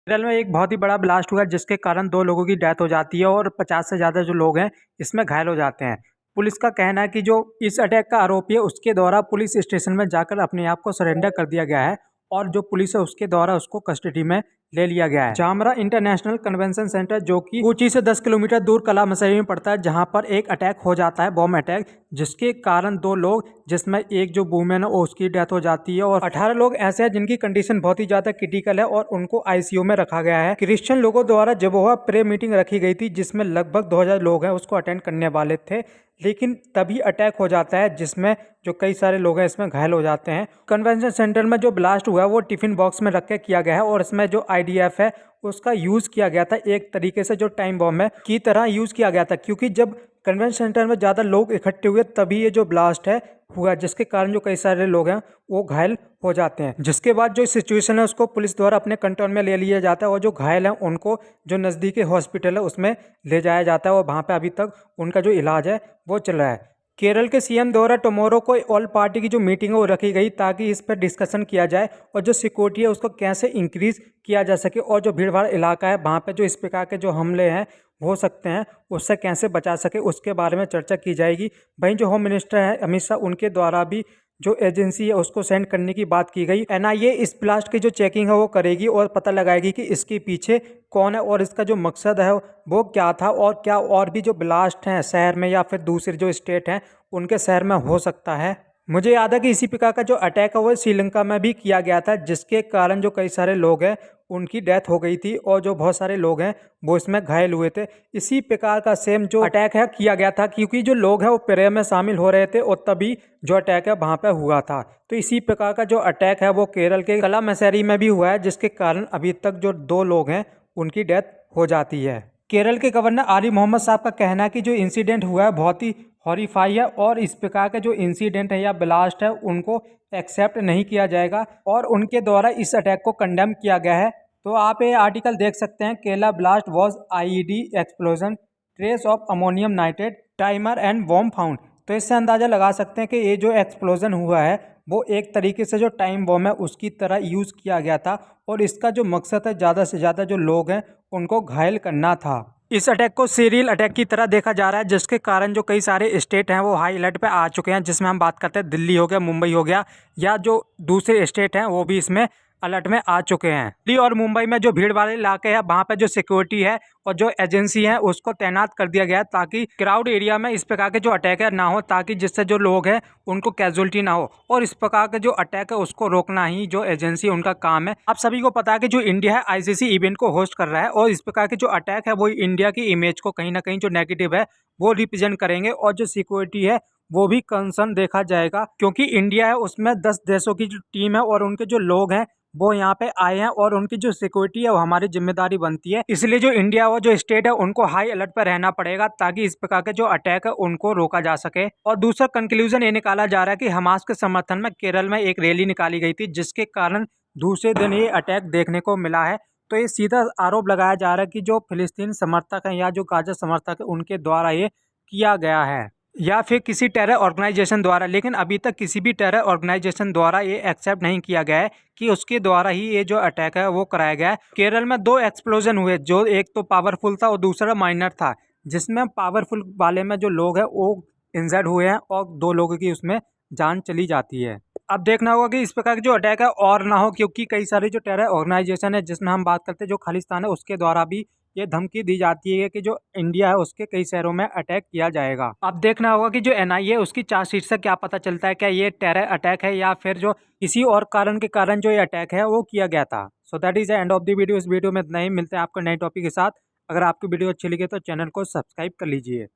केरल में एक बहुत ही बड़ा ब्लास्ट हुआ जिसके कारण 2 लोगों की डेथ हो जाती है और 50 से ज़्यादा जो लोग हैं इसमें घायल हो जाते हैं। पुलिस का कहना है कि जो इस अटैक का आरोपी है उसके द्वारा पुलिस स्टेशन में जाकर अपने आप को सरेंडर कर दिया गया है और जो पुलिस है उसके द्वारा उसको कस्टडी में ले लिया गया है। जामरा इंटरनेशनल कन्वेंशन सेंटर जो कि कोची से 10 किलोमीटर दूर कला मसरी में पड़ता है, जहां पर एक अटैक हो जाता है, बॉम्ब अटैक, जिसके कारण 2 लोग जिसमें एक जो वूमेन है उसकी डेथ हो जाती है और 18 लोग ऐसे हैं जिनकी कंडीशन बहुत ही ज्यादा क्रिटिकल है और उनको आईसीयू में रखा गया है। क्रिश्चियन लोगों द्वारा जब वह प्रे मीटिंग रखी गई थी जिसमें लगभग 2000 लोग हैं उसको अटेंड करने वाले थे, लेकिन तभी अटैक हो जाता है जिसमें जो कई सारे लोग हैं इसमें घायल हो जाते हैं। कन्वेंशन सेंटर में जो ब्लास्ट हुआ है वो टिफिन बॉक्स में रख के किया गया है और इसमें जो आईडीएफ है उसका यूज किया गया था, एक तरीके से जो टाइम बॉम्ब है की तरह यूज किया गया था, क्योंकि जब कन्वेंशन सेंटर में ज़्यादा लोग इकट्ठे हुए तभी ये जो ब्लास्ट है हुआ, जिसके कारण जो कई सारे लोग हैं वो घायल हो जाते हैं। जिसके बाद जो सिचुएशन है उसको पुलिस द्वारा अपने कंट्रोल में ले लिया जाता है और जो घायल हैं उनको जो नज़दीकी हॉस्पिटल है उसमें ले जाया जाता है और वहाँ पे अभी तक उनका जो इलाज है वो चल रहा है। केरल के सीएम द्वारा टुमारो को ऑल पार्टी की जो मीटिंग है वो रखी गई ताकि इस पर डिस्कशन किया जाए और जो सिक्योरिटी है उसको कैसे इंक्रीज किया जा सके और जो भीड़ भाड़ इलाका है वहाँ पे जो इस प्रकार के जो हमले हैं हो सकते हैं उससे कैसे बचा सके उसके बारे में चर्चा की जाएगी। वहीं जो होम मिनिस्टर है अमित शाह, उनके द्वारा भी जो एजेंसी है उसको सेंड करने की बात की गई। एनआईए इस ब्लास्ट की जो चेकिंग है वो करेगी और पता लगाएगी कि इसके पीछे कौन है और इसका जो मकसद है वो क्या था और क्या और भी जो ब्लास्ट हैं शहर में या फिर दूसरे जो स्टेट हैं उनके शहर में हो सकता है। मुझे याद है कि इसी प्रकार का जो अटैक है वो श्रीलंका में भी किया गया था, जिसके कारण जो कई सारे लोग हैं उनकी डेथ हो गई थी और जो बहुत सारे लोग हैं वो इसमें घायल हुए थे। इसी प्रकार का सेम जो अटैक है किया गया था, क्योंकि जो लोग हैं वो प्रेयर में शामिल हो रहे थे और तभी जो अटैक है वहाँ पे हुआ था। तो इसी प्रकार का जो अटैक है वो केरल के कला मसरी में भी हुआ है, जिसके कारण अभी तक जो 2 लोग हैं उनकी डेथ हो जाती है। केरल के गवर्नर आरिफ मोहम्मद साहब का कहना है कि जो इंसिडेंट हुआ है बहुत ही हॉरीफाई है और इस प्रकार के जो इंसिडेंट है या ब्लास्ट है उनको एक्सेप्ट नहीं किया जाएगा और उनके द्वारा इस अटैक को कंडेम किया गया है। तो आप ये आर्टिकल देख सकते हैं, Kerala blast was IED explosion, trace of ammonium nitrate, timer and bomb found. तो इससे अंदाज़ा लगा सकते हैं कि ये जो एक्सप्लोजन हुआ है वो एक तरीके से जो टाइम बॉम्ब है उसकी तरह यूज़ किया गया था और इसका जो मकसद है ज़्यादा से ज़्यादा जो लोग हैं उनको घायल करना था। इस अटैक को सीरियल अटैक की तरह देखा जा रहा है, जिसके कारण जो कई सारे स्टेट हैं वो हाई अलर्ट पे आ चुके हैं, जिसमें हम बात करते हैं दिल्ली हो गया, मुंबई हो गया या जो दूसरे स्टेट हैं वो भी इसमें अलर्ट में आ चुके हैं। दिल्ली और मुंबई में जो भीड़ वाले इलाके हैं वहाँ पे जो सिक्योरिटी है और जो एजेंसी है उसको तैनात कर दिया गया है ताकि क्राउड एरिया में इस प्रकार के जो अटैक है ना हो, ताकि जिससे जो लोग हैं उनको कैजुअलिटी ना हो और इस प्रकार के जो अटैक है उसको रोकना ही जो एजेंसी उनका काम है। आप सभी को पता है कि जो इंडिया है आईसीसी इवेंट को होस्ट कर रहा है और इस प्रकार के जो अटैक है वो इंडिया की इमेज को कहीं ना कहीं जो नेगेटिव है वो रिप्रेजेंट करेंगे और जो सिक्योरिटी है वो भी कंसर्न देखा जाएगा, क्योंकि इंडिया है उसमें 10 देशों की जो टीम है और उनके जो लोग हैं वो यहाँ पे आए हैं और उनकी जो सिक्योरिटी है वो हमारी जिम्मेदारी बनती है। इसलिए जो इंडिया और जो स्टेट है उनको हाई अलर्ट पर रहना पड़ेगा ताकि इस प्रकार के जो अटैक है उनको रोका जा सके। और दूसरा कंक्लूजन ये निकाला जा रहा है कि हमास के समर्थन में केरल में एक रैली निकाली गई थी, जिसके कारण दूसरे दिन ये अटैक देखने को मिला है। तो ये सीधा आरोप लगाया जा रहा है कि जो फिलिस्तीन समर्थक हैं या जो गाजा समर्थक है उनके द्वारा ये किया गया है या फिर किसी टेरर ऑर्गेनाइजेशन द्वारा, लेकिन अभी तक किसी भी टेरर ऑर्गेनाइजेशन द्वारा ये एक्सेप्ट नहीं किया गया है कि उसके द्वारा ही ये जो अटैक है वो कराया गया है। केरल में 2 एक्सप्लोजन हुए, जो एक तो पावरफुल था और दूसरा माइनर था, जिसमें पावरफुल वाले में जो लोग हैं वो इंजर्ड हुए हैं और 2 लोगों की उसमें जान चली जाती है। अब देखना होगा कि इस प्रकार के जो अटैक है और ना हो, क्योंकि कई सारी जो टेरर ऑर्गेनाइजेशन है जिसमें हम बात करते हैं जो खालिस्तान है उसके द्वारा भी ये धमकी दी जाती है कि जो इंडिया है उसके कई शहरों में अटैक किया जाएगा। अब देखना होगा कि जो एनआईए उसकी चार्जशीट से क्या पता चलता है, क्या ये टेरर अटैक है या फिर जो किसी और कारण के कारण जो ये अटैक है वो किया गया था। So that is the end of the video. इस वीडियो में इतना ही, मिलते हैं आपको नए टॉपिक के साथ। अगर आपकी वीडियो अच्छी लगी तो चैनल को सब्सक्राइब कर लीजिए।